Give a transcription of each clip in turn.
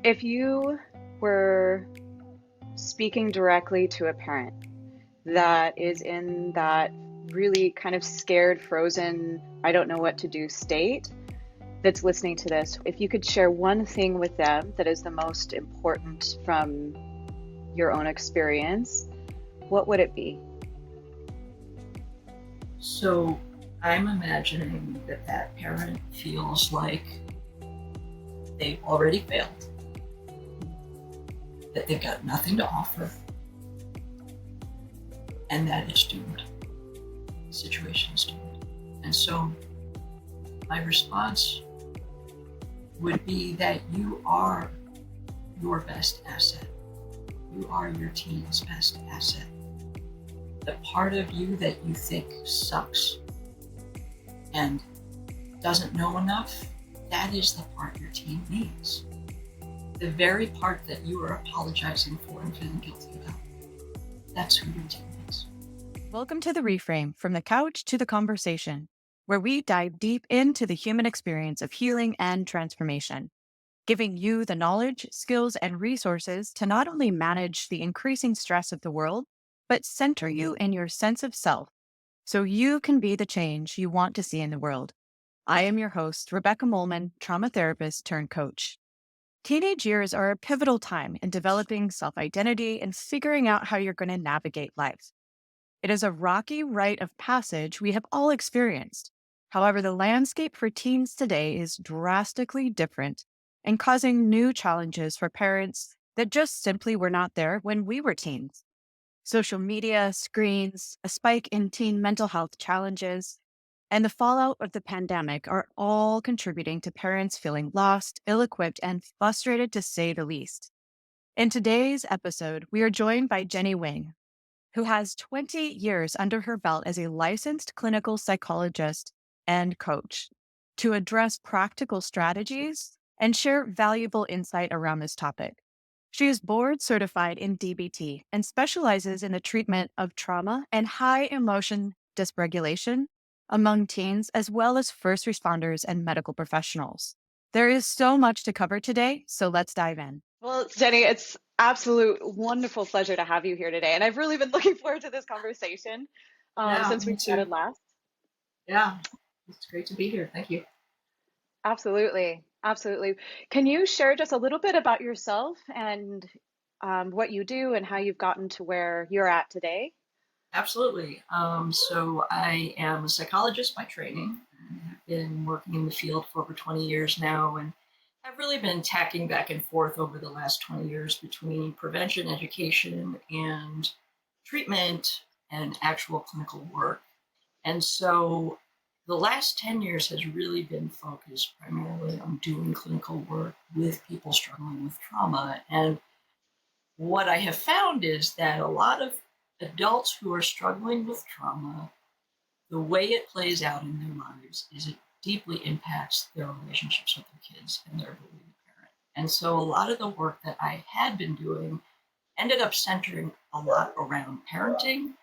If you were speaking directly to a parent that is in that really kind of scared, frozen, I don't know what to do state that's listening to this, if you could share one thing with them that is the most important from your own experience, what would it be? So I'm imagining that that parent feels like they've already failed, that they've got nothing to offer, and that it's doomed. The situation is doomed. And so my response would be that you are your best asset. You are your team's best asset. The part of you that you think sucks and doesn't know enough, that is the part your team needs. The very part that you are apologizing for and feeling guilty about, that's who your team needs. Welcome to The Reframe, from the couch to the conversation, where we dive deep into the human experience of healing and transformation, giving you the knowledge, skills, and resources to not only manage the increasing stress of the world, but center you in your sense of self so you can be the change you want to see in the world. I am your host, Rebecca Molman, trauma therapist turned coach. Teenage years are a pivotal time in developing self-identity and figuring out how you're going to navigate life. It is a rocky rite of passage we have all experienced. However, the landscape for teens today is drastically different and causing new challenges for parents that just simply were not there when we were teens. Social media, screens, a spike in teen mental health challenges, and the fallout of the pandemic are all contributing to parents feeling lost, ill-equipped, and frustrated, to say the least. In today's episode, we are joined by Jenny Wing, who has 20 years under her belt as a licensed clinical psychologist and coach, to address practical strategies and share valuable insight around this topic. She is board certified in DBT and specializes in the treatment of trauma and high emotion dysregulation among teens, as well as first responders and medical professionals. There is so much to cover today, so let's dive in. Well, Jenny, it's absolute wonderful pleasure to have you here today. And I've really been looking forward to this conversation Yeah, since we me too. chatted last. Yeah, it's great to be here. Thank you. Absolutely. Absolutely. Can you share just a little bit about yourself and what you do and how you've gotten to where you're at today? Absolutely. So I am a psychologist by training. I've been working in the field for over 20 years now, and I've really been tacking back and forth over the last 20 years between prevention, education, and treatment and actual clinical work. And so the last 10 years has really been focused primarily on doing clinical work with people struggling with trauma. And what I have found is that a lot of adults who are struggling with trauma, the way it plays out in their lives is it deeply impacts their relationships with their kids and their ability to parent. And so a lot of the work that I had been doing ended up centering a lot around parenting,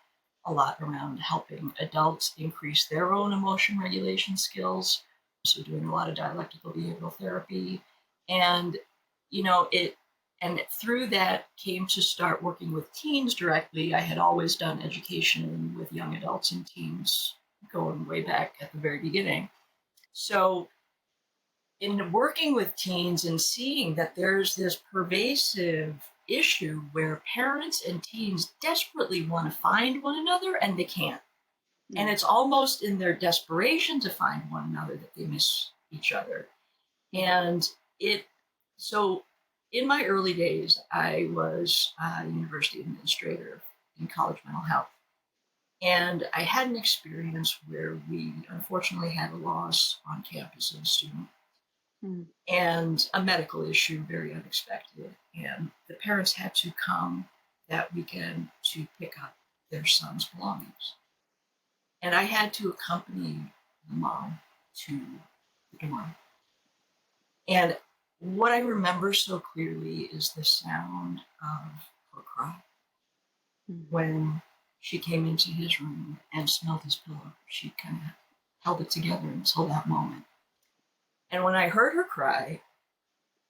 a lot around helping adults increase their own emotion regulation skills. So doing a lot of dialectical behavioral therapy. And, it and through that came to start working with teens directly. I had always done education with young adults and teens going way back at the very beginning. So in working with teens and seeing that there's this pervasive issue where parents and teens desperately want to find one another and they can't. And it's almost in their desperation to find one another that they miss each other. And so in my early days, I was a university administrator in college mental health. And I had an experience where we unfortunately had a loss on campus of a student and a medical issue, very unexpected. And the parents had to come that weekend to pick up their son's belongings. And I had to accompany the mom to the dorm. And what I remember so clearly is the sound of her cry when she came into his room and smelled his pillow. She kind of held it together until that moment. And when I heard her cry,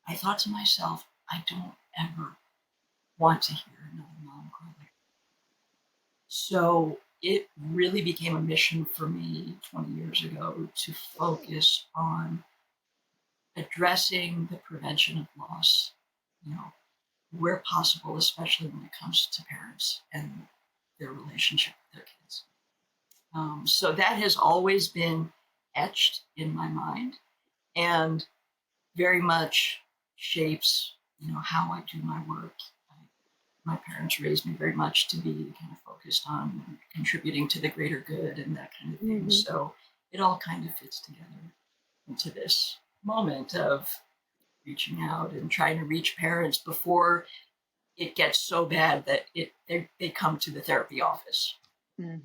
I thought to myself, I don't ever want to hear another mom cry like that. So it really became a mission for me 20 years ago to focus on addressing the prevention of loss, you know, where possible, especially when it comes to parents and their relationship with their kids. So that has always been etched in my mind and very much shapes, how I do my work. My parents raised me very much to be kind of focused on contributing to the greater good and that kind of thing. Hmm. So it all kind of fits together into this moment of reaching out and trying to reach parents before it gets so bad that they come to the therapy office. Hmm.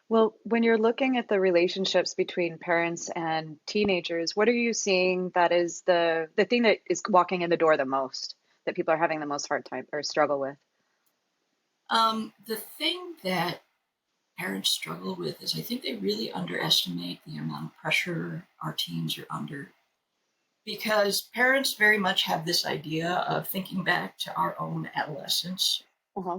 Well, when you're looking at the relationships between parents and teenagers, what are you seeing that is the thing that is walking in the door the most, that people are having the most hard time or struggle with? The thing that parents struggle with is I think they really underestimate the amount of pressure our teens are under, because parents very much have this idea of thinking back to our own adolescence. Uh-huh.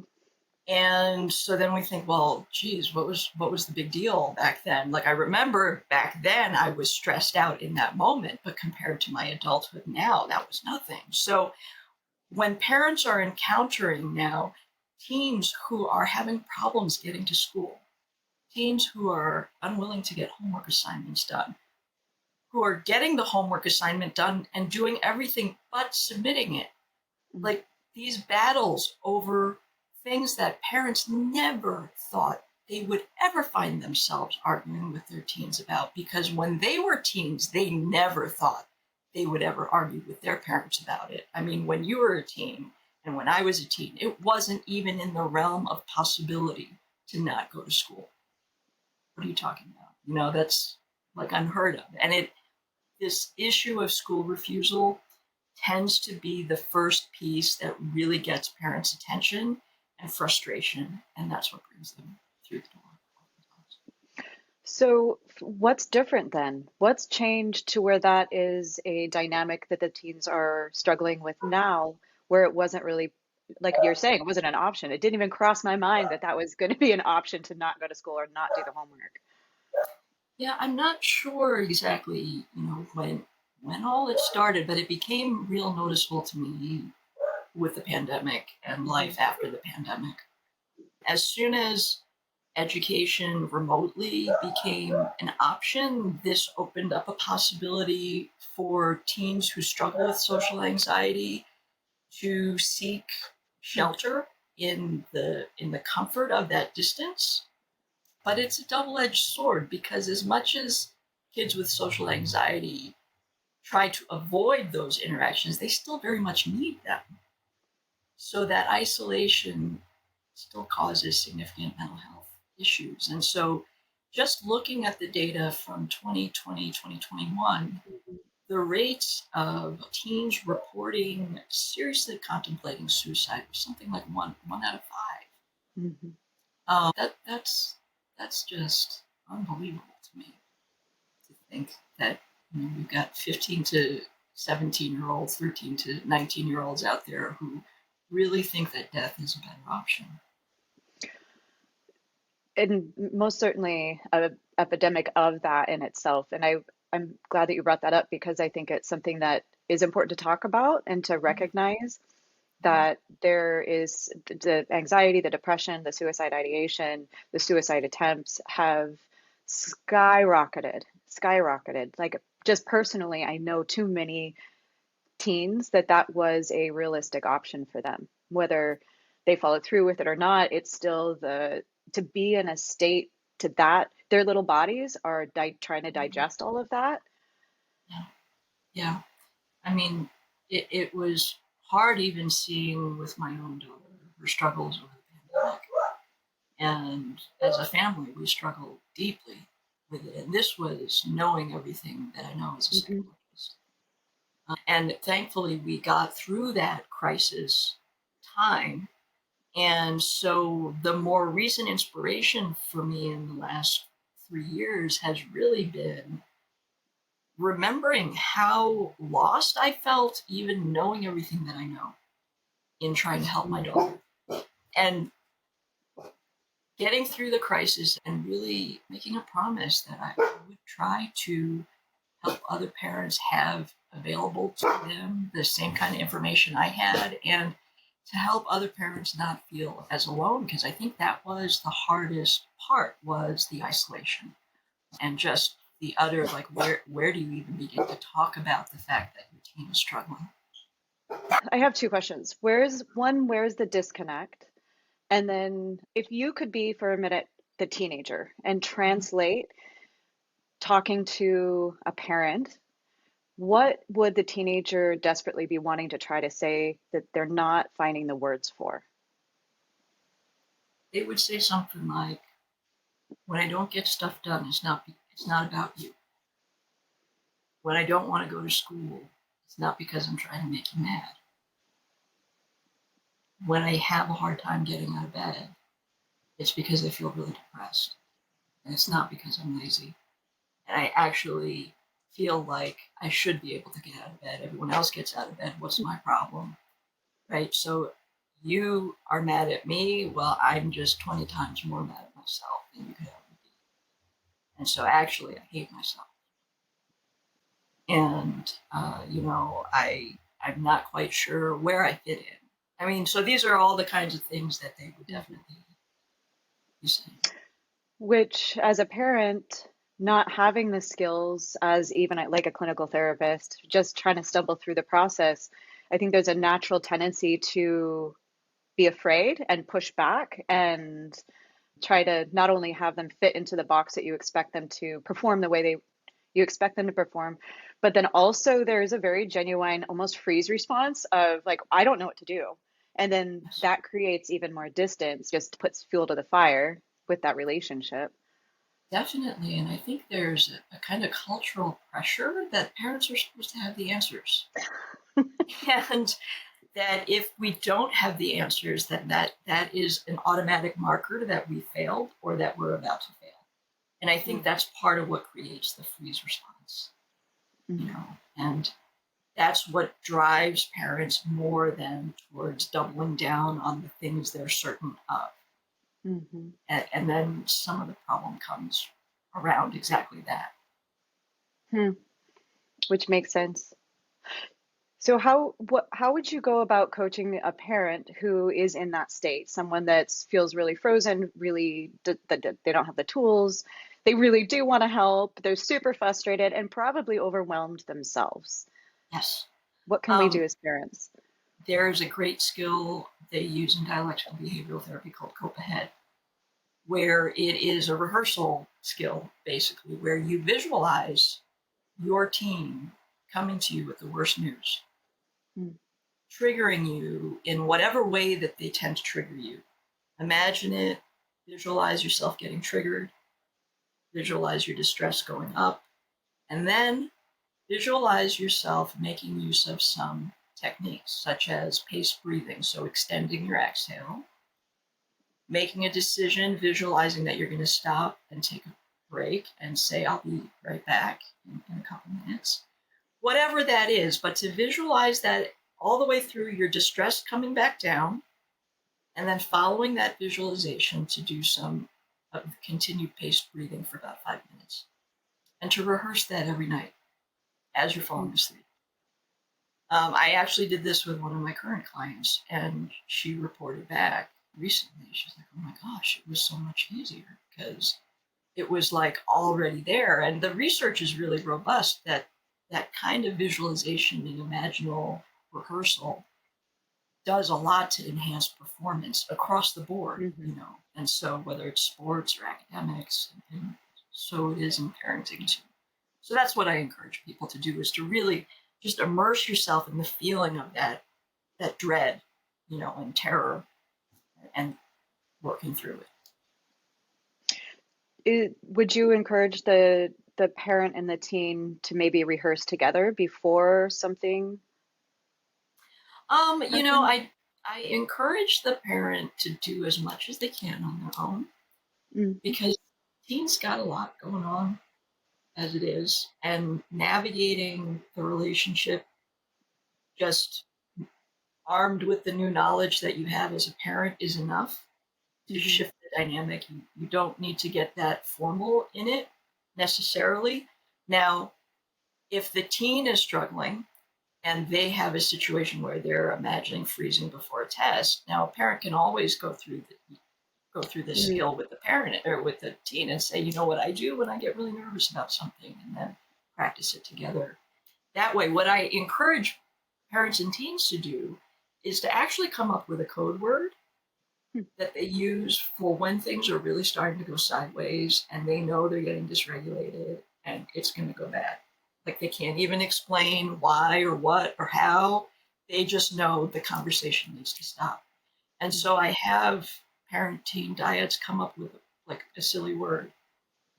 And so then we think, well, geez, what was the big deal back then? Like, I remember back then I was stressed out in that moment, but compared to my adulthood now, that was nothing. So when parents are encountering now teens who are having problems getting to school, teens who are unwilling to get homework assignments done, who are getting the homework assignment done and doing everything but submitting it, like these battles over things that parents never thought they would ever find themselves arguing with their teens about, because when they were teens, they never thought they would ever argue with their parents about it. I mean, when you were a teen and when I was a teen, it wasn't even in the realm of possibility to not go to school. What are you talking about? That's like unheard of. And this issue of school refusal tends to be the first piece that really gets parents' attention and frustration, and that's what brings them through the door. So, what's different then? What's changed to where that is a dynamic that the teens are struggling with now, where it wasn't really, like you're saying, it wasn't an option. It didn't even cross my mind that that was going to be an option to not go to school or not do the homework. Yeah, I'm not sure exactly, when all it started, but it became real noticeable to me with the pandemic and Hmm. life after the pandemic. As soon as education remotely became an option, this opened up a possibility for teens who struggle with social anxiety to seek shelter in the comfort of that distance. But it's a double-edged sword, because as much as kids with social anxiety try to avoid those interactions, they still very much need them. So that isolation still causes significant mental health issues. And so just looking at the data from 2020, 2021, the rates of teens reporting seriously contemplating suicide was something like one out of five. Hmm. That's just unbelievable to me, to think that we've got 15 to 17-year-olds, 13 to 19-year-olds out there who really think that death is a better option. And most certainly a epidemic of that in itself. And I'm glad that you brought that up because I think it's something that is important to talk about and to recognize that there is the anxiety, the depression, the suicide ideation, the suicide attempts have skyrocketed, skyrocketed. Like just personally, I know too many teens that that was a realistic option for them. Whether they followed through with it or not, it's still the to be in a state to that their little bodies are trying to digest all of that. Yeah, yeah. I mean, it was hard even seeing with my own daughter her struggles over the pandemic. And as a family, we struggled deeply with it. And this was knowing everything that I know as a Hmm. psychologist. And thankfully, we got through that crisis time. And so the more recent inspiration for me in the last 3 years has really been remembering how lost I felt, even knowing everything that I know in trying to help my daughter. And getting through the crisis and really making a promise that I would try to help other parents have available to them the same kind of information I had, and to help other parents not feel as alone, because I think that was the hardest part, was the isolation and just the utter, like, where do you even begin to talk about the fact that your teen is struggling? I have two questions. Where's the disconnect? And then if you could be for a minute the teenager and translate talking to a parent, what would the teenager desperately be wanting to try to say that they're not finding the words for? They would say something like, when I don't get stuff done, it's not about you. When I don't want to go to school, it's not because I'm trying to make you mad. When I have a hard time getting out of bed, it's because I feel really depressed. And it's not because I'm lazy. And I actually feel like I should be able to get out of bed. Everyone else gets out of bed. What's my problem? Right? So you are mad at me. Well, I'm just 20 times more mad at myself than you could ever be. And so actually, I hate myself. And, I'm not quite sure where I fit in. I mean, so these are all the kinds of things that they would definitely be saying. Which, as a parent, not having the skills as even like a clinical therapist, just trying to stumble through the process, I think there's a natural tendency to be afraid and push back and try to not only have them fit into the box that you expect them to perform the way you expect them to perform, but then also there's a very genuine almost freeze response of like, I don't know what to do. And then Yes. that creates even more distance, just puts fuel to the fire with that relationship. Definitely. And I think there's a kind of cultural pressure that parents are supposed to have the answers. And that if we don't have the answers, that is an automatic marker that we failed or that we're about to fail. And I think that's part of what creates the freeze response, Mm-hmm. and that's what drives parents more than towards doubling down on the things they're certain of. Mm-hmm. And then some of the problem comes around exactly that. Hmm. Which makes sense. So how would you go about coaching a parent who is in that state, someone that feels really frozen, really that they don't have the tools, they really do want to help, they're super frustrated and probably overwhelmed themselves. Yes. What can we do Um, as parents? there's a great skill they use in dialectical behavioral therapy called cope ahead, where it is a rehearsal skill, basically, where you visualize your team coming to you with the worst news, Mm, triggering you in whatever way that they tend to trigger you. Imagine it, visualize yourself getting triggered, visualize your distress going up, and then visualize yourself making use of some techniques such as paced breathing, so extending your exhale, making a decision, visualizing that you're going to stop and take a break and say, I'll be right back in a couple minutes. Whatever that is, but to visualize that all the way through your distress coming back down, and then following that visualization to do some continued paced breathing for about 5 minutes, and to rehearse that every night as you're falling mm, asleep. I actually did this with one of my current clients, and she reported back recently. She's like, "Oh my gosh, it was so much easier because it was like already there." And the research is really robust that that kind of visualization and imaginal rehearsal does a lot to enhance performance across the board. mhm. And so whether it's sports or academics, and so it is in parenting too. So that's what I encourage people to do, is to really just immerse yourself in the feeling of that dread, and terror, and working through it. Would you encourage the parent and the teen to maybe rehearse together before something happens? I encourage the parent to do as much as they can on their own, Mm, because teens got a lot going on. as it is, and navigating the relationship just armed with the new knowledge that you have as a parent is enough to Mm-hmm. shift the dynamic. You don't need to get that formal in it necessarily. Now, if the teen is struggling and they have a situation where they're imagining freezing before a test, now a parent can always go through this Mm-hmm. skill with the parent or with the teen and say, you know what I do when I get really nervous about something, and then practice it together. That way, what I encourage parents and teens to do is to actually come up with a code word that they use for when things are really starting to go sideways and they know they're getting dysregulated and it's going to go bad. Like they can't even explain why or what or how. They just know the conversation needs to stop. And so I have parent teen dyads come up with like a silly word,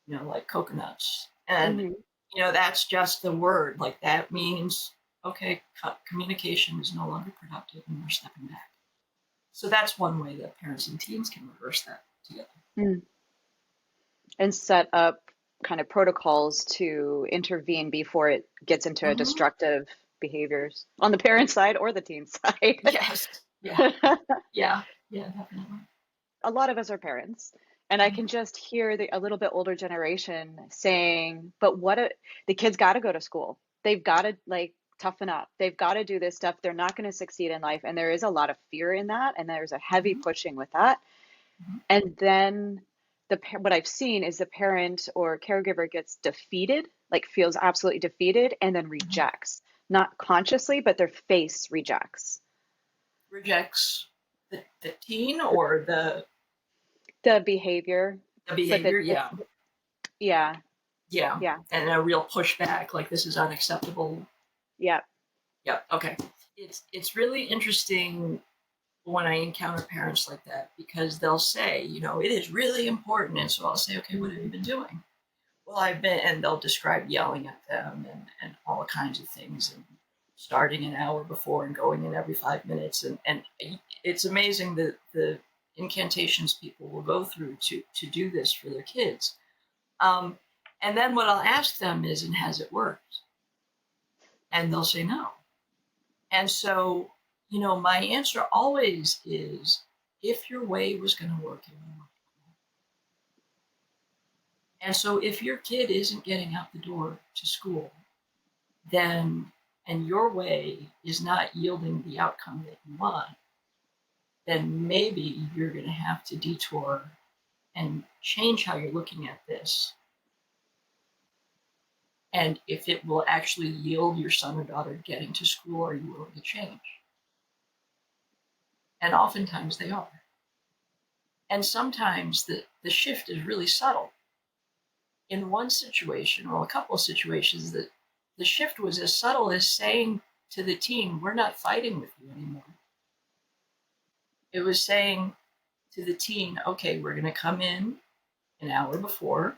like coconuts. And, Mm-hmm. that's just the word. Like that means, okay, communication is no longer productive and we're stepping back. So that's one way that parents and teens can reverse that together. Mm. And set up kind of protocols to intervene before it gets into a Mm-hmm. destructive behaviors on the parent side or the teen side. Yes. Yeah. Yeah. Yeah, definitely. A lot of us are parents, and I Mm-hmm. can just hear a little bit older generation saying, but the kids got to go to school. They've got to like toughen up. They've got to do this stuff. They're not going to succeed in life. And there is a lot of fear in that. And there's a heavy Mm-hmm. pushing with that. Mm-hmm. And then what I've seen is the parent or caregiver gets defeated, like feels absolutely defeated, and then Mm-hmm. rejects, not consciously, but their face rejects Rejects the teen or the behavior. the But behavior. it's Yeah. yeah, Yeah. yeah, And a real pushback, like this is unacceptable. yeah. Yeah. Okay. It's really interesting when I encounter parents like that because they'll say, it is really important. And so I'll say, okay, what have you Mhm. been doing? Well, and they'll describe yelling at them and all kinds of things and starting an hour before and going in every 5 minutes. And it's amazing the incantations people will go through to do this for their kids. Um, and then what I'll ask them is, and has it worked? And they'll say no. And so, my answer always is if your way was going to work, it would work. And so if your kid isn't getting out the door to school, then, and your way is not yielding the outcome that you want, then maybe you're going to have to detour and change how you're looking at this. And if it will actually yield your son or daughter getting to school, are you willing to change? And oftentimes they are. And sometimes the shift is really subtle. In one situation, or a couple of situations, the shift was as subtle as saying to the teen, we're not fighting with you anymore. It was saying to the teen, okay, we're going to come in an hour before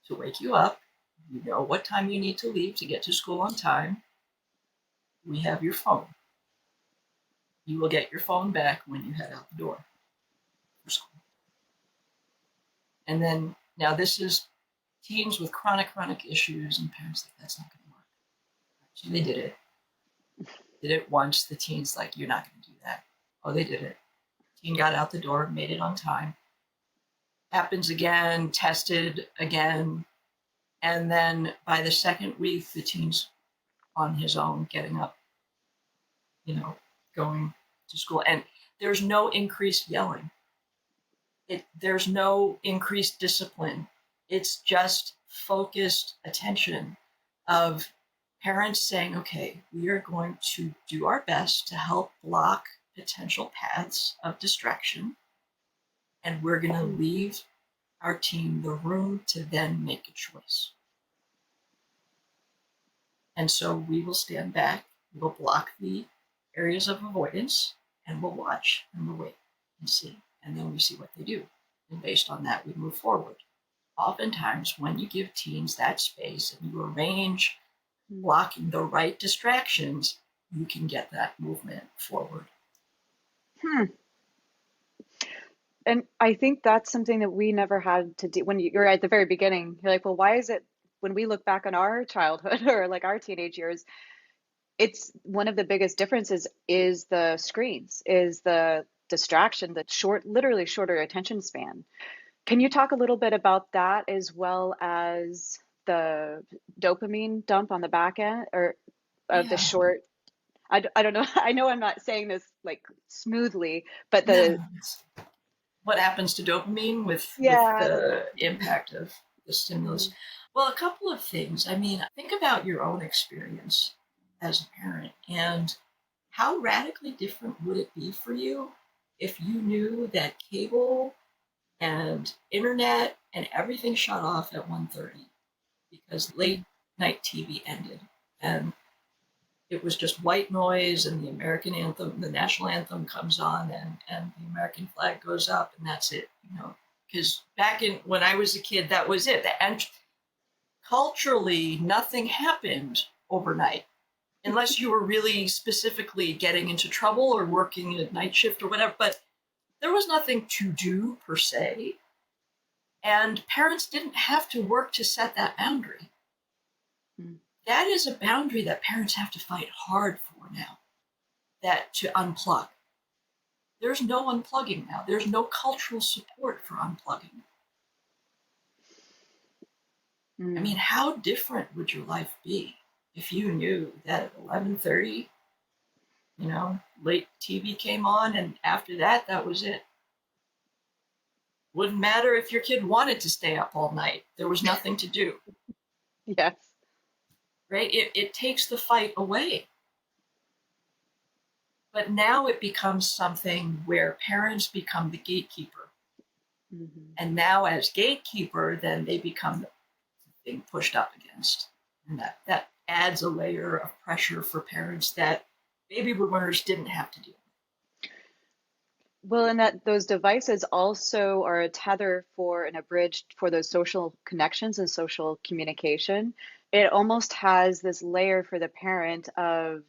to wake you up. You know what time you need to leave to get to school on time. We have your phone. You will get your phone back when you head out the door for school. And then, now this is teens with chronic issues, and parents think that's not going to work. So they did it. Did it once. The teen's like, you're not going to do that. Oh, they did it. Teen got out the door, made it on time. Happens again, tested again. And then by the second week, the teen's on his own, getting up, going to school. And there's no increased yelling. There's no increased discipline. It's just focused attention of parents saying, okay, we are going to do our best to help block potential paths of distraction. And we're going to leave our team the room to then make a choice. And so we will stand back, we'll block the areas of avoidance, and we'll watch and we'll wait and see. And then we see what they do. And based on that, we move forward. Oftentimes, when you give teens that space and you arrange blocking the right distractions, you can get that movement forward. Hmm. And I think that's something that we never had to do when you're at the very beginning. You're like, well, why is it when we look back on our childhood or like our teenage years, it's one of the biggest differences is the screens, is the distraction, the literally shorter attention span. Can you talk a little bit about that as well as the dopamine dump on the back end or of the Yeah. short? I don't know. I know I'm not saying this like smoothly, but No, it's what happens to dopamine with yeah, the impact of the stimulus. mhm, Well, a couple of things. I mean, think about your own experience as a parent and how radically different would it be for you if you knew that cable and internet and everything shut off at 1:30 because late night TV ended and it was just white noise and the American anthem, the national anthem comes on and the American flag goes up and that's it, you know. Because back in when I was a kid, that was it. And culturally, nothing happened overnight unless you were really specifically getting into trouble or working a night shift or whatever. But there was nothing to do per se. And parents didn't have to work to set that boundary. mm, That is a boundary that parents have to fight hard for now, that to unplug. There's no unplugging now. There's no cultural support for unplugging. I mm. mean, how different would your life be if you knew that at 11:30, you know, late TV came on and after that, that was it. Wouldn't matter if your kid wanted to stay up all night. There was nothing to do, Yes. right? It takes the fight away. But now it becomes something where parents become the gatekeeper. Hmm. And now as gatekeeper, then they become the thing pushed up against. And that adds a layer of pressure for parents that baby boomers didn't have to deal Well, and that those devices also are a tether for and a bridge for those social connections and social communication. It almost has this layer for the parent of,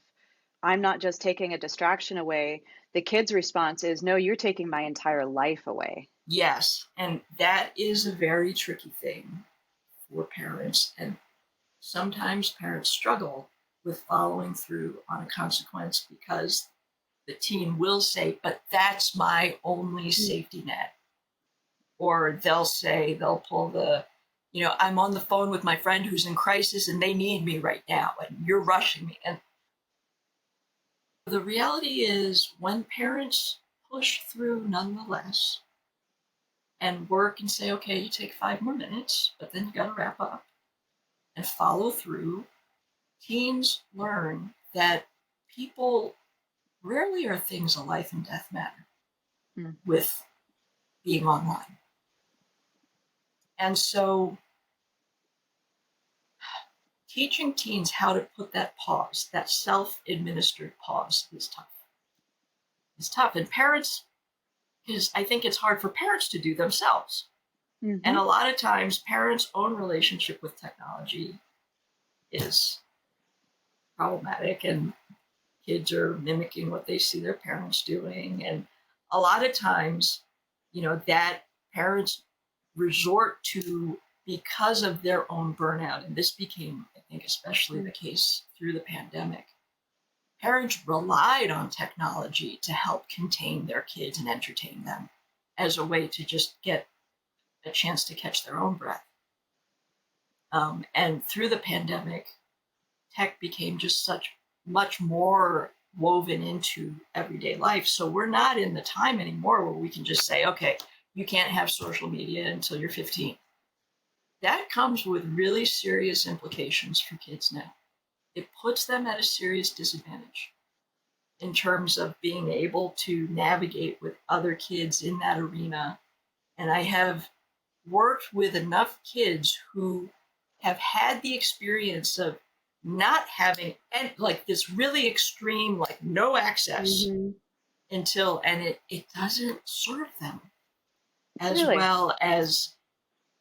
I'm not just taking a distraction away. The kid's response is, no, you're taking my entire life away. Yes, and that is a very tricky thing for parents. And sometimes parents struggle with following through on a consequence because the teen will say, but that's my only safety net. Or they'll pull I'm on the phone with my friend who's in crisis and they need me right now and you're rushing me. And the reality is when parents push through nonetheless and work and say, okay, you take 5 more minutes, but then you got to wrap up and follow through, teens learn that people rarely are things a life and death matter Mm-hmm. with being online. And so teaching teens how to put that pause, that self-administered pause is tough. It's tough. And parents, because I think it's hard for parents to do themselves. And Mm-hmm. a lot of times parents' own relationship with technology is problematic and kids are mimicking what they see their parents doing. And a lot of times, that parents resort to because of their own burnout. And this became, I think, especially the case through the pandemic. Parents relied on technology to help contain their kids and entertain them as a way to just get a chance to catch their own breath. And through the pandemic, tech became just such much more woven into everyday life. So we're not in the time anymore where we can just say, okay, you can't have social media until you're 15. That comes with really serious implications for kids now. It puts them at a serious disadvantage in terms of being able to navigate with other kids in that arena. And I have worked with enough kids who have had the experience of not having and like this really extreme like no access Mm-hmm. and it doesn't serve them as Really? well as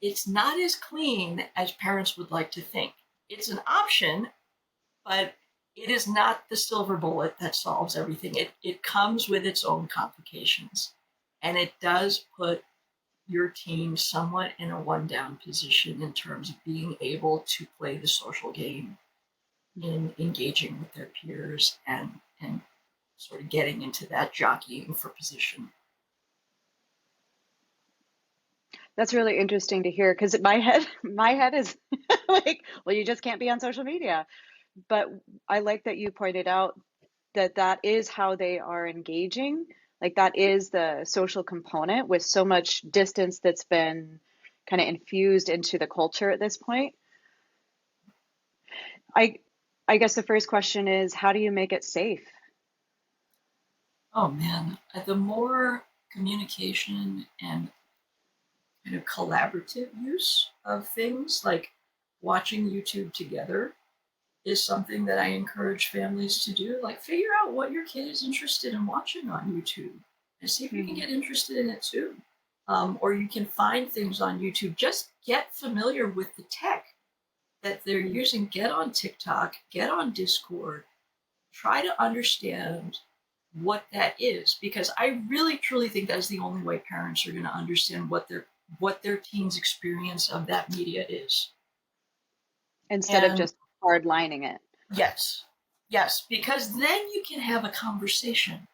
it's not as clean as parents would like to think. It's an option, but it is not the silver bullet that solves everything. It comes with its own complications. And it does put your team somewhat in a one down position in terms of being able to play the social game in engaging with their peers and sort of getting into that jockeying for position. That's really interesting to hear because my head is like, well, you just can't be on social media. But I like that you pointed out that that is how they are engaging. Like that is the social component with so much distance that's been kind of infused into the culture at this point. I I guess the first question is how do you make it safe? Oh man, the more communication and kind of collaborative use of things like watching YouTube together is something that I encourage families to do. Like, figure out what your kid is interested in watching on YouTube and see if you can Mhm. get interested in it too. Or you can find things on YouTube. Just get familiar with the tech that they're Mhm. using. Get on TikTok, get on Discord, try to understand what that is, because I really truly think that's the only way parents are going to understand what their teens experience of that media is. Instead of And just hard lining it. yes, yes, because then you can have a conversation,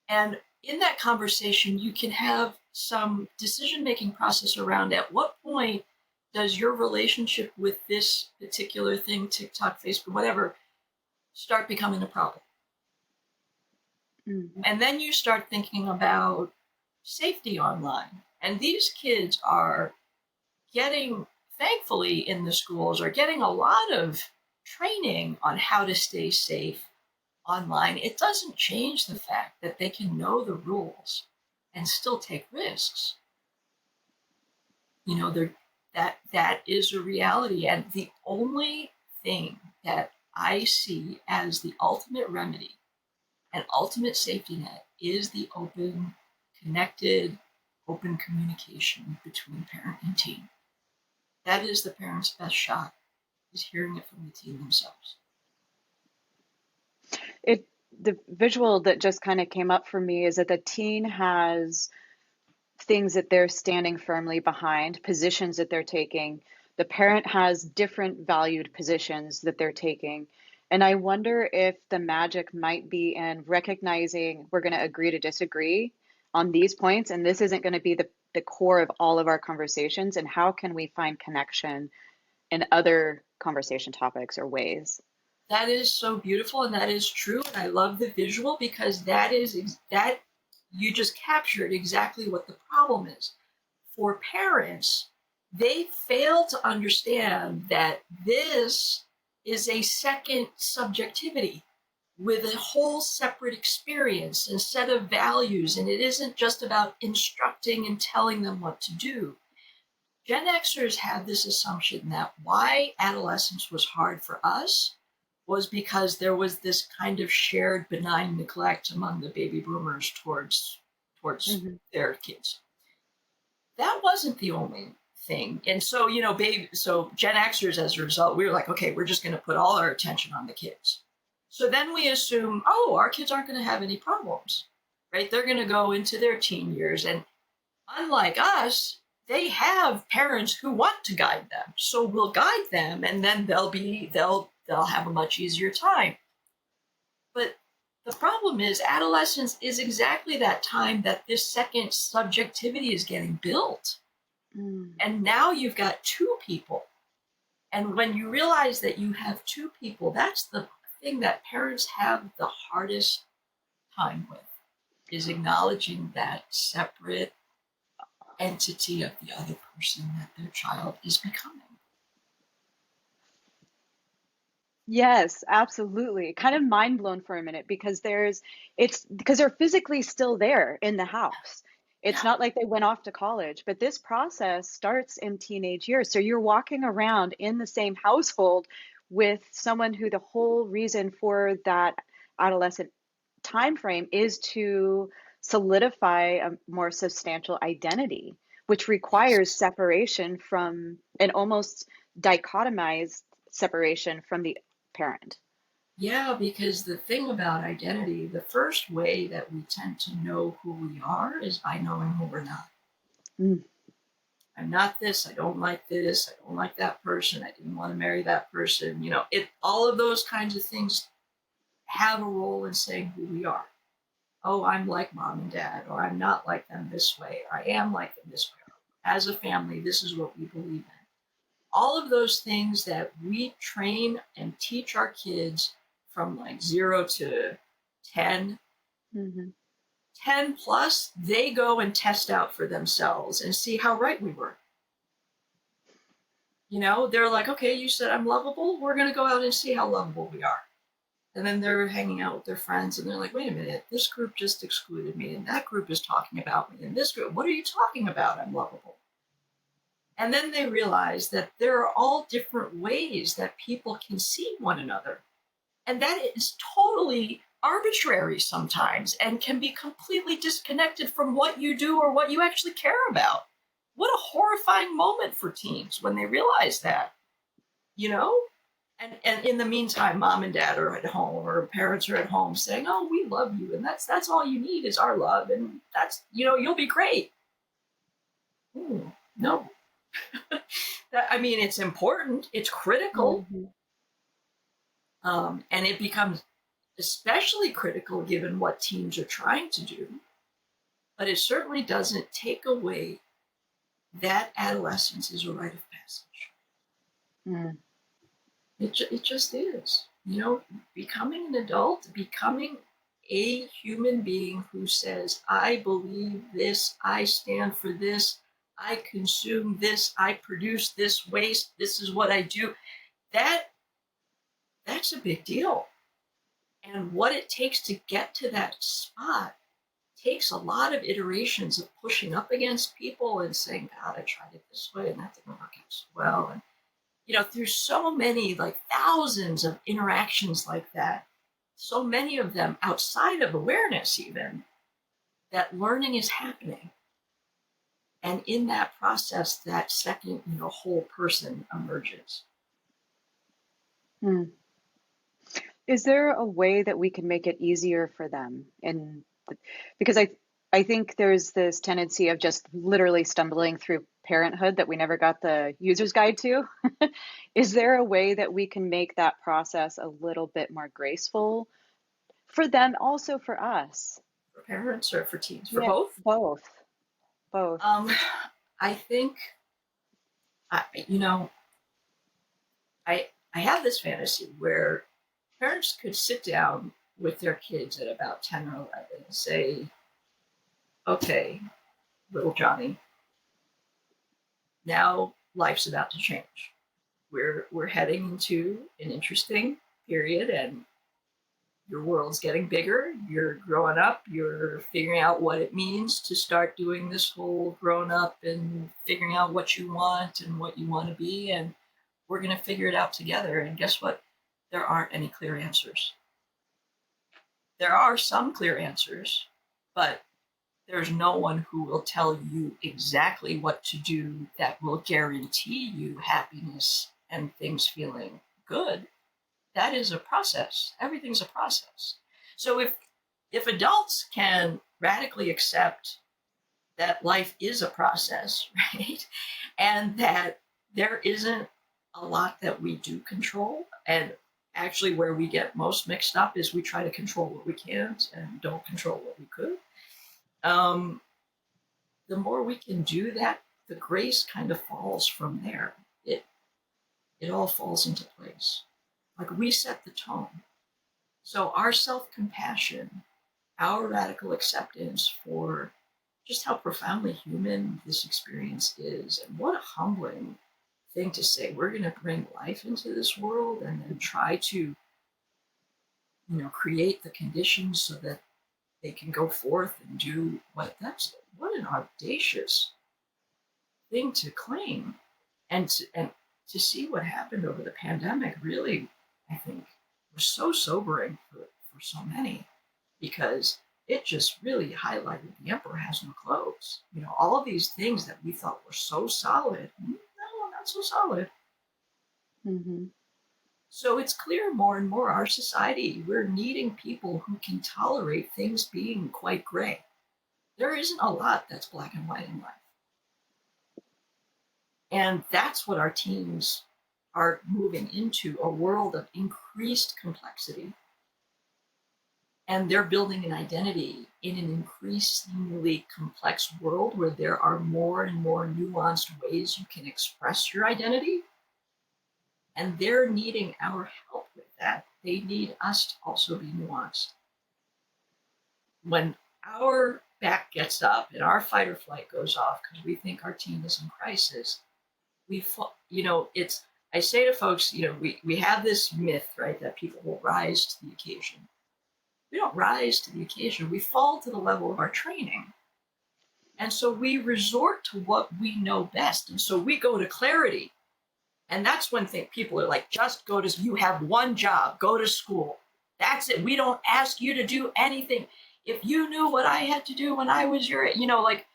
and in that conversation you can have some decision making process around at what point does your relationship with this particular thing, TikTok, Facebook, whatever, start becoming a problem. Mm. And then you start thinking about safety online. And these kids are getting, thankfully, in the schools, are getting a lot of training on how to stay safe online. It doesn't change the fact that they can know the rules and still take risks. You know, that is a reality. And the only thing that I see as the ultimate remedy and ultimate safety net is the open, connected, open communication between parent and teen. That is the parent's best shot, is hearing it from the teen themselves. It the visual that just kind of came up for me is that the teen has things that they're standing firmly behind, positions that they're taking. The parent has different valued positions that they're taking. And I wonder if the magic might be in recognizing we're going to agree to disagree on these points, and this isn't going to be the core of all of our conversations. And how can we find connection in other conversation topics or ways? That is so beautiful and that is true. And I love the visual because that you just captured exactly what the problem is. For parents, they fail to understand that this is a second subjectivity with a whole separate experience and set of values. And it isn't just about instructing and telling them what to do. Gen Xers have this assumption that why adolescence was hard for us was because there was this kind of shared benign neglect among the baby boomers towards Mm-hmm. their kids. That wasn't the only thing. And so, so Gen Xers, as a result, we were like, okay, we're just going to put all our attention on the kids. So then we assume, oh, our kids aren't going to have any problems, right? They're going to go into their teen years. And unlike us, they have parents who want to guide them. So we'll guide them and then they'll have a much easier time. But the problem is adolescence is exactly that time that this second subjectivity is getting built. Mm. And now you've got two people. And when you realize that you have two people, that's the thing that parents have the hardest time with, is acknowledging that separate entity of the other person that their child is becoming. Yes, absolutely. Kind of mind blown for a minute because it's because they're physically still there in the house. It's Yeah. not like they went off to college, but this process starts in teenage years. So you're walking around in the same household with someone who the whole reason for that adolescent time frame is to solidify a more substantial identity, which requires Yes. separation from an almost dichotomized separation from the parent. Yeah, because the thing about identity, the first way that we tend to know who we are is by knowing who we're not. Mm. I'm not this, I don't like this, I don't like that person, I didn't want to marry that person. All of those kinds of things have a role in saying who we are. Oh, I'm like mom and dad, or I'm not like them this way, or I am like them this way. As a family, this is what we believe in. All of those things that we train and teach our kids from like 0 to 10, Hmm. 10 plus, they go and test out for themselves and see how right we were. They're like, okay, you said I'm lovable. We're going to go out and see how lovable we are. And then they're hanging out with their friends and they're like, wait a minute, this group just excluded me and that group is talking about me. And this group, what are you talking about? I'm lovable. And then they realize that there are all different ways that people can see one another. And that is totally arbitrary sometimes and can be completely disconnected from what you do or what you actually care about. What a horrifying moment for teens when they realize that, you know? And in the meantime, mom and dad are at home or parents are at home saying, oh, we love you. And that's all you need is our love. And that's, you'll be great. Ooh, no. It's important. It's critical. Hmm. And it becomes especially critical given what teens are trying to do. But it certainly doesn't take away that adolescence is a rite of passage. Mm. It just is. Becoming an adult, becoming a human being who says, I believe this, I stand for this, I consume this, I produce this waste, this is what I do. That's a big deal. And what it takes to get to that spot takes a lot of iterations of pushing up against people and saying, God, I tried it this way and that didn't work out so well. And through so many, like thousands of interactions like that, so many of them outside of awareness, even, that learning is happening. And in that process, that second, whole person emerges. Mm. Is there a way that we can make it easier for them? Because I think there's this tendency of just literally stumbling through parenthood that we never got the user's guide to. Is there a way that we can make that process a little bit more graceful for them, also for us? For parents or for teens? For Yeah, both? both, both. Um, I think, I, you know, I have this fantasy where parents could sit down with their kids at about 10 or 11 and say, okay, little Johnny, now life's about to change. We're heading into an interesting period and your world's getting bigger. You're growing up. You're figuring out what it means to start doing this whole grown up and figuring out what you want and what you want to be. And we're going to figure it out together. And guess what? There aren't any clear answers. There are some clear answers, but there's no one who will tell you exactly what to do that will guarantee you happiness and things feeling good. That is a process. Everything's a process. So if adults can radically accept that life is a process, right? And that there isn't a lot that we do control. And actually where we get most mixed up is we try to control what we can't and don't control what we could. Um, the more we can do that, the grace kind of falls from there. It all falls into place. Like we set the tone. So our self-compassion, our radical acceptance for just how profoundly human this experience is, and what a humbling thing to say. We're going to bring life into this world and then try to, create the conditions so that they can go forth and do what an audacious thing to claim. And to see what happened over the pandemic really, I think, was so sobering for so many, because it just really highlighted the emperor has no clothes. All of these things that we thought were so solid, no, not so solid. Hmm. So it's clear more and more our society, we're needing people who can tolerate things being quite gray. There isn't a lot that's black and white in life. And that's what our teens are moving into, a world of increased complexity. And they're building an identity in an increasingly complex world where there are more and more nuanced ways you can express your identity. And they're needing our help with that. They need us to also be nuanced. When our back gets up and our fight or flight goes off because we think our teen is in crisis, I say to folks, we have this myth, right, that people will rise to the occasion. We don't rise to the occasion. We fall to the level of our training. And so we resort to what we know best. And so we go to clarity. And that's when people are like, you have one job, go to school. That's it. We don't ask you to do anything. If you knew what I had to do when I was like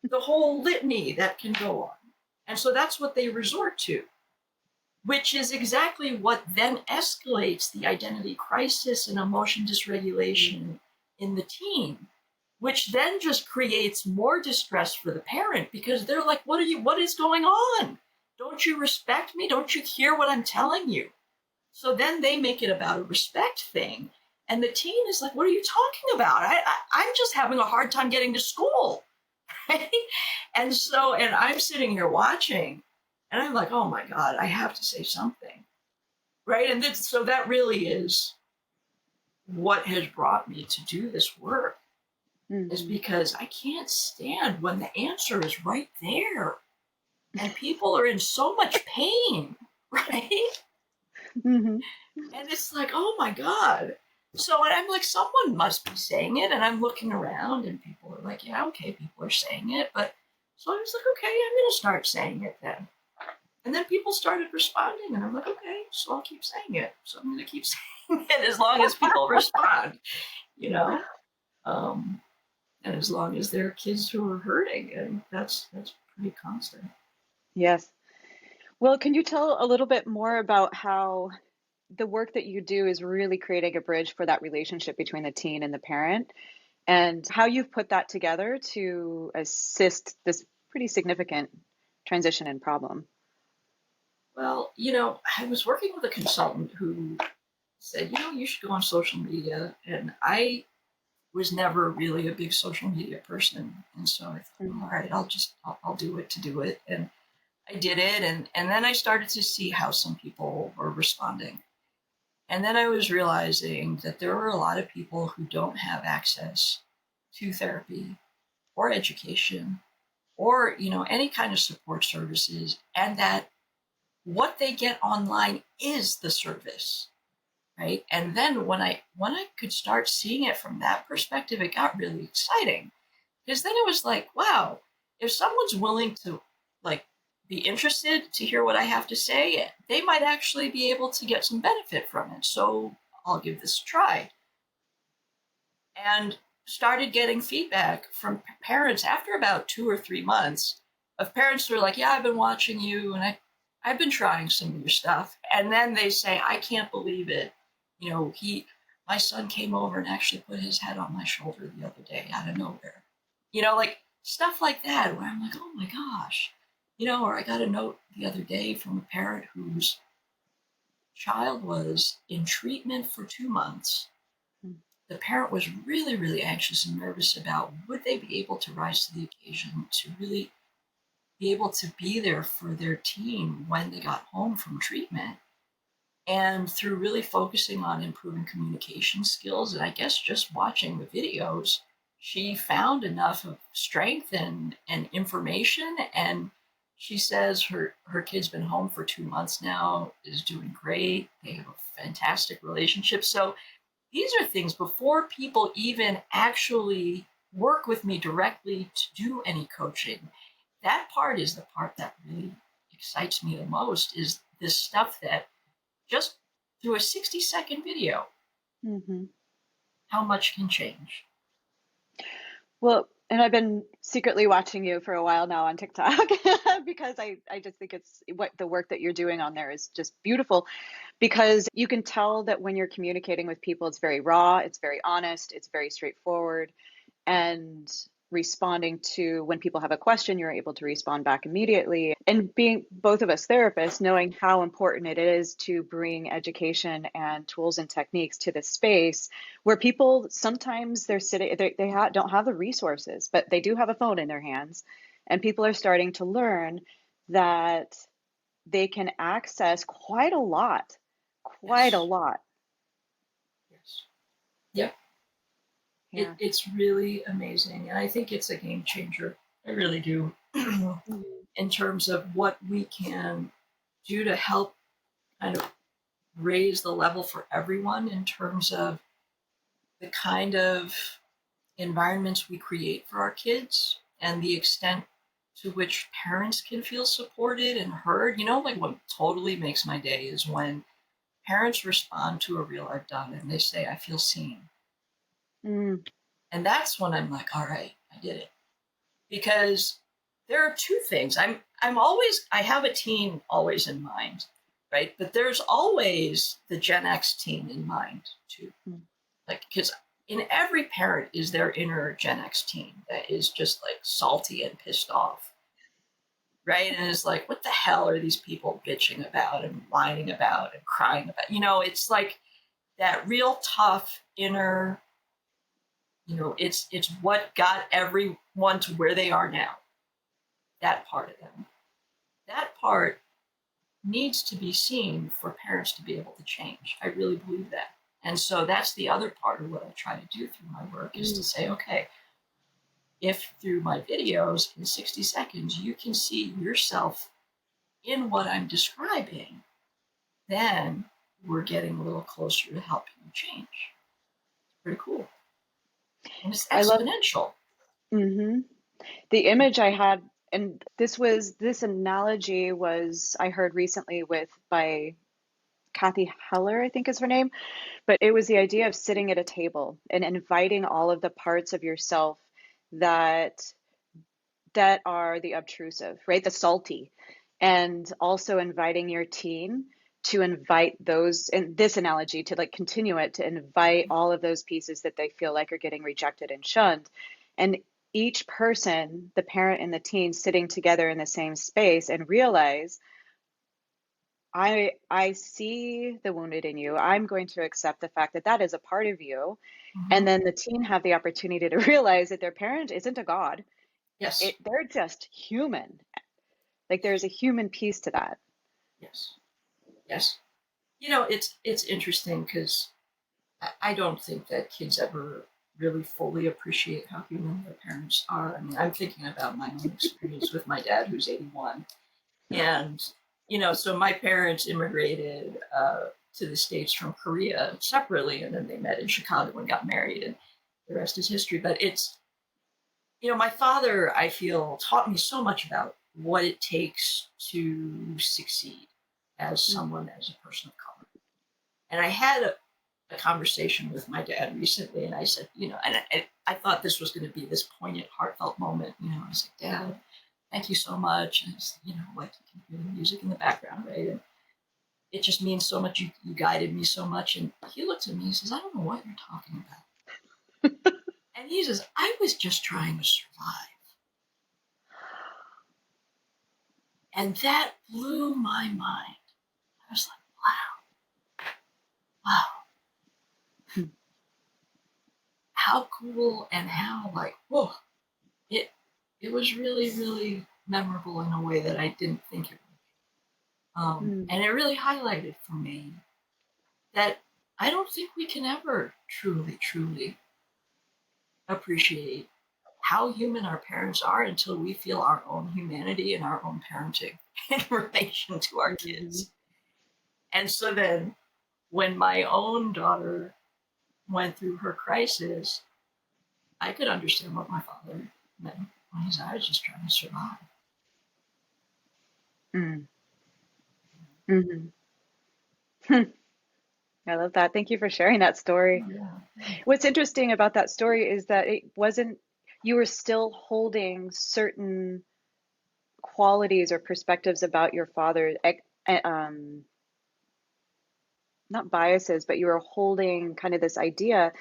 the whole litany that can go on. And so that's what they resort to, which is exactly what then escalates the identity crisis and emotion dysregulation in the teen, which then just creates more distress for the parent because they're like, what is going on? Don't you respect me? Don't you hear what I'm telling you? So then they make it about a respect thing. And the teen is like, what are you talking about? I'm just having a hard time getting to school. Right? And I'm sitting here watching and I'm like, oh my God, I have to say something. Right? And so that really is what has brought me to do this work, is because I can't stand when the answer is right there and people are in so much pain, right? Mm-hmm. And it's like, oh my God. So I'm like, someone must be saying it. And I'm looking around and people are like, yeah, okay, people are saying it. But so I was like, okay, I'm going to start saying it then. And then people started responding and I'm like, okay, so I'll keep saying it. So I'm going to keep saying it as long as people respond, and as long as there are kids who are hurting. And that's pretty constant. Yes. Well, can you tell a little bit more about how the work that you do is really creating a bridge for that relationship between the teen and the parent, and how you've put that together to assist this pretty significant transition and problem? Well, I was working with a consultant who said, you should go on social media. And I was never really a big social media person. And so I thought, Mm-hmm. all right, I'll do it to do it. And I did it. And then I started to see how some people were responding. And then I was realizing that there were a lot of people who don't have access to therapy or education or, any kind of support services, and that what they get online is the service. Right. And then when I could start seeing it from that perspective, it got really exciting, because then it was like, wow, if someone's willing to like be interested to hear what I have to say, they might actually be able to get some benefit from it. So I'll give this a try. And started getting feedback from parents after about 2 or 3 months of parents who are like, yeah, I've been watching you and I've been trying some of your stuff. And then they say, I can't believe it. My son came over and actually put his head on my shoulder the other day out of nowhere. Like stuff like that, where I'm like, oh my gosh. Or I got a note the other day from a parent whose child was in treatment for 2 months. The parent was really, really anxious and nervous about would they be able to rise to the occasion to really be able to be there for their teen when they got home from treatment. And through really focusing on improving communication skills, and I guess just watching the videos, she found enough of strength and information. And she says her kid's been home for 2 months now, is doing great. They have a fantastic relationship. So these are things before people even actually work with me directly to do any coaching. That part is the part that really excites me the most, is this stuff that just through a 60-second video, Mm-hmm. how much can change. Well, And I've been secretly watching you for a while now on TikTok because I just think it's what the work that you're doing on there is just beautiful because you can tell that when you're communicating with people, it's very raw, it's very honest, it's very straightforward. And responding to when people have a question, you're able to respond back immediately. And being both of us therapists, knowing how important it is to bring education and tools and techniques to this space where people sometimes they're sitting, don't have the resources, but they do have a phone in their hands. And people are starting to learn that they can access quite a Yes. lot. Yes. Yep. Yeah. It's really amazing. And I think it's a game changer. I really do. Mhm. In terms of what we can do to help kind of raise the level for everyone in terms of the kind of environments we create for our kids and the extent to which parents can feel supported and heard. Like what totally makes my day is when parents respond to a reel I've done and they say, I feel seen. Mm. And that's when I'm like, all right, I did it. Because there are two things. I have a teen always in mind, right? But there's always the Gen X teen in mind too. Mm. Like, because in every parent is their inner Gen X teen that is just like salty and pissed off, right? And it's like, what the hell are these people bitching about and whining about and crying about? It's like that real tough inner, it's what got everyone to where they are now. That part of them. That part needs to be seen for parents to be able to change. I really believe that. And so that's the other part of what I try to do through my work is to say, okay, if through my videos in 60 seconds you can see yourself in what I'm describing, then we're getting a little closer to helping you change. It's pretty cool. And it's I love. exponential. Mhm. The image I had, and this analogy was I heard recently with by Kathy Heller, I think is her name, but it was the idea of sitting at a table and inviting all of the parts of yourself that are the obtrusive, right? The salty, and also inviting your teen to invite those, in this analogy, to like continue it, to invite all of those pieces that they feel like are getting rejected and shunned. And each person, the parent and the teen, sitting together in the same space and realize, I see the wounded in you. I'm going to accept the fact that that is a part of you. Mm-hmm. And then the teen have the opportunity to realize that their parent isn't a god. Yes. They're just human. Like there's a human piece to that. Yes. Yes. It's interesting because I don't think that kids ever really fully appreciate how human their parents are. I mean, I'm thinking about my own experience with my dad, who's 81. And, so my parents immigrated to the States from Korea separately, and then they met in Chicago and got married, and the rest is history. But my father, I feel, taught me so much about what it takes to succeed as someone, as a person of color. And I had a conversation with my dad recently, and I said, and I thought this was going to be this poignant, heartfelt moment. I was like, Dad, thank you so much. And it's, like you can hear the music in the background, right? And it just means so much. You guided me so much. And he looked at me and says, I don't know what you're talking about. And he says, I was just trying to survive. And that blew my mind. I was like, wow, how cool and how like, whoa, it it was really, really memorable in a way that I didn't think it would. And it really highlighted for me that I don't think we can ever truly, truly appreciate how human our parents are until we feel our own humanity and our own parenting in relation to our Mm-hmm. kids. And so then when my own daughter went through her crisis, I could understand what my father meant when he said, I was just trying to survive. Mm. Mm-hmm. I love that. Thank you for sharing that story. Oh, yeah. What's interesting about that story is that it wasn't, you were still holding certain qualities or perspectives about your father, not biases, but you were holding kind of this idea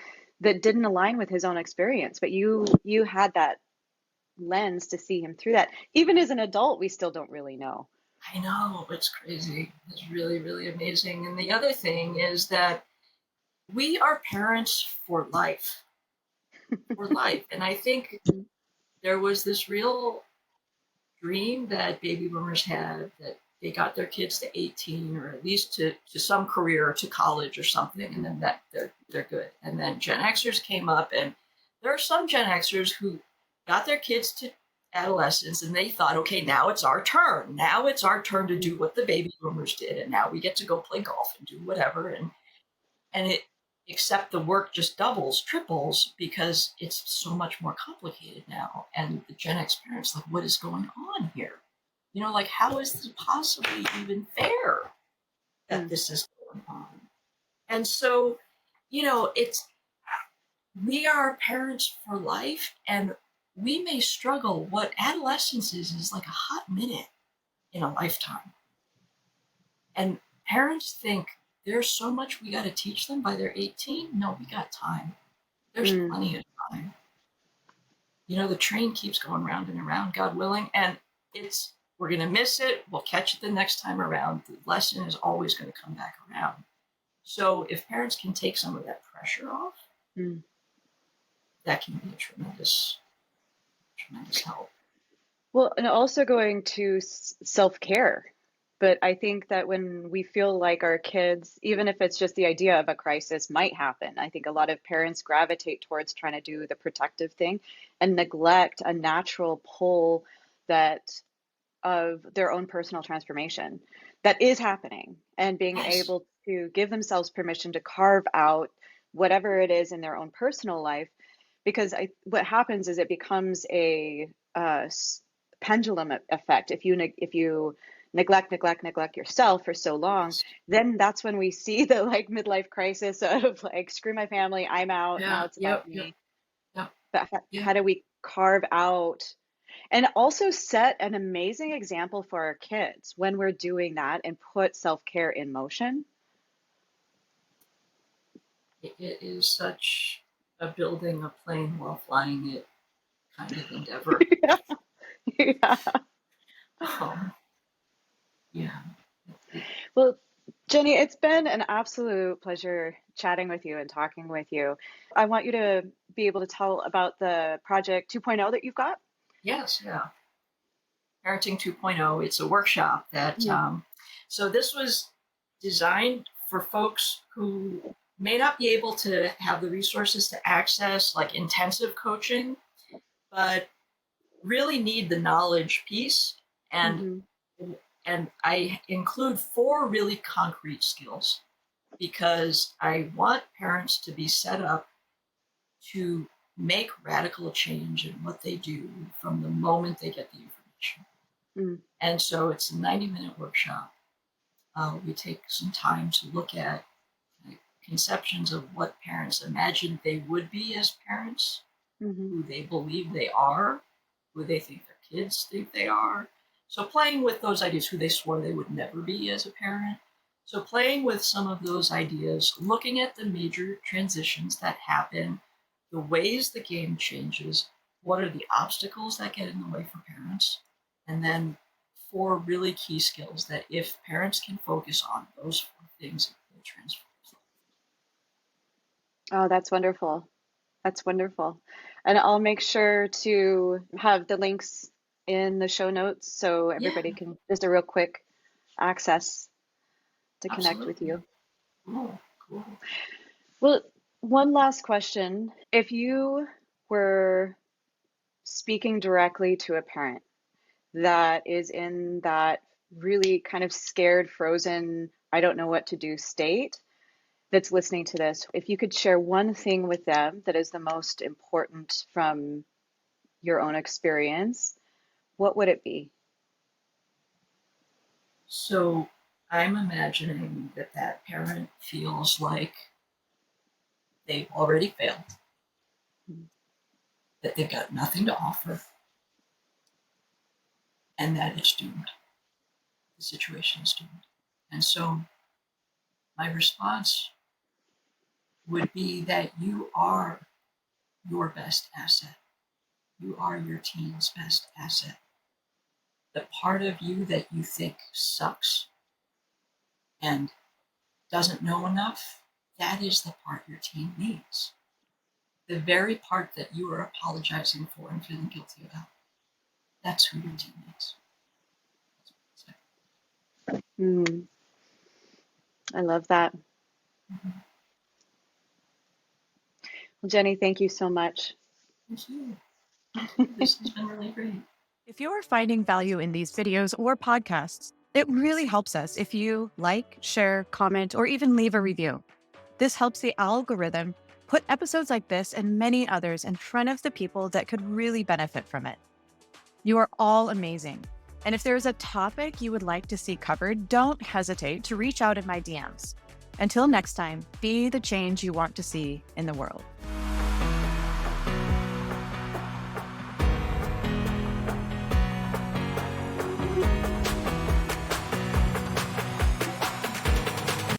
that didn't align with his own experience. But you had that lens to see him through that. Even as an adult, we still don't really know. I know, it's crazy. It's really, really amazing. And the other thing is that we are parents for life, for life. And I think there was this real dream that baby boomers had that they got their kids to 18 or at least to some career or to college or something, and then that they're good. And then Gen Xers came up, and there are some Gen Xers who got their kids to adolescence and they thought, okay, now it's our turn. Now it's our turn to do what the baby boomers did, and now we get to go play golf and do whatever. And it except the work just doubles, triples, because it's so much more complicated now. And the Gen X parents, like, what is going on here? You know, like, how is this possibly even fair that this is going on? And so, you know, we are parents for life, and we may struggle. What adolescence is like a hot minute in a lifetime. And parents think there's so much we got to teach them by they're 18. No, we got time. There's plenty of time. You know, the train keeps going round and around, God willing, and we're going to miss it. We'll catch it the next time around. The lesson is always going to come back around. So if parents can take some of that pressure off, that can be a tremendous, tremendous help. Well, and also going to self-care. But I think that when we feel like our kids, even if it's just the idea of a crisis might happen, I think a lot of parents gravitate towards trying to do the protective thing and neglect a natural pull that of their own personal transformation that is happening, and being Yes. able to give themselves permission to carve out whatever it is in their own personal life. Because what happens is it becomes a pendulum effect. If you neglect yourself for so long, Yes. then that's when we see the like midlife crisis of like, screw my family, I'm out, now Yeah. it's about Yep. Yep. me. Yep. But Yep. how do we carve out and also set an amazing example for our kids when we're doing that and put self-care in motion? It is such a building a plane while flying it kind of endeavor. Yeah. Yeah. Um, yeah. Well, Jenny, it's been an absolute pleasure chatting with you and talking with you. I want you to be able to tell about the Project 2.0 that you've got. Yes. Yeah. Parenting 2.0. It's a workshop that, Mm. so this was designed for folks who may not be able to have the resources to access like intensive coaching, but really need the knowledge piece. And Mm-hmm. and I include 4 really concrete skills because I want parents to be set up to make radical change in what they do from the moment they get the information. Mm. And so it's a 90-minute workshop. We take some time to look at conceptions of what parents imagine they would be as parents, Mm-hmm. who they believe they are, who they think their kids think they are. So playing with those ideas, who they swore they would never be as a parent. So playing with some of those ideas, looking at the major transitions that happen, the ways the game changes, what are the obstacles that get in the way for parents, and then 4 really key skills that if parents can focus on those 4 things, it will transform. Oh, that's wonderful. That's wonderful. And I'll make sure to have the links in the show notes so Yeah, everybody can just a real quick access to connect with absolutely. you. Cool, cool. Well, one last question. If you were speaking directly to a parent that is in that really kind of scared, frozen, I don't know what to do state, that's listening to this, if you could share one thing with them that is the most important from your own experience, what would it be? So I'm imagining that that parent feels like they've already failed. that they've got nothing to offer, and that it's doomed. The situation is doomed. And so my response would be that you are your best asset. You are your team's best asset. The part of you that you think sucks and doesn't know enough, that is the part your team needs. The very part that you are apologizing for and feeling guilty about, that's who your team needs. Mm, I love that. Mm-hmm. Well, Jenny, thank you so much. Thank you. Thank you. This has been really great. If you are finding value in these videos or podcasts, it really helps us if you like, share, comment, or even leave a review. This helps the algorithm put episodes like this and many others in front of the people that could really benefit from it. You are all amazing. And if there is a topic you would like to see covered, don't hesitate to reach out in my DMs. Until next time, be the change you want to see in the world.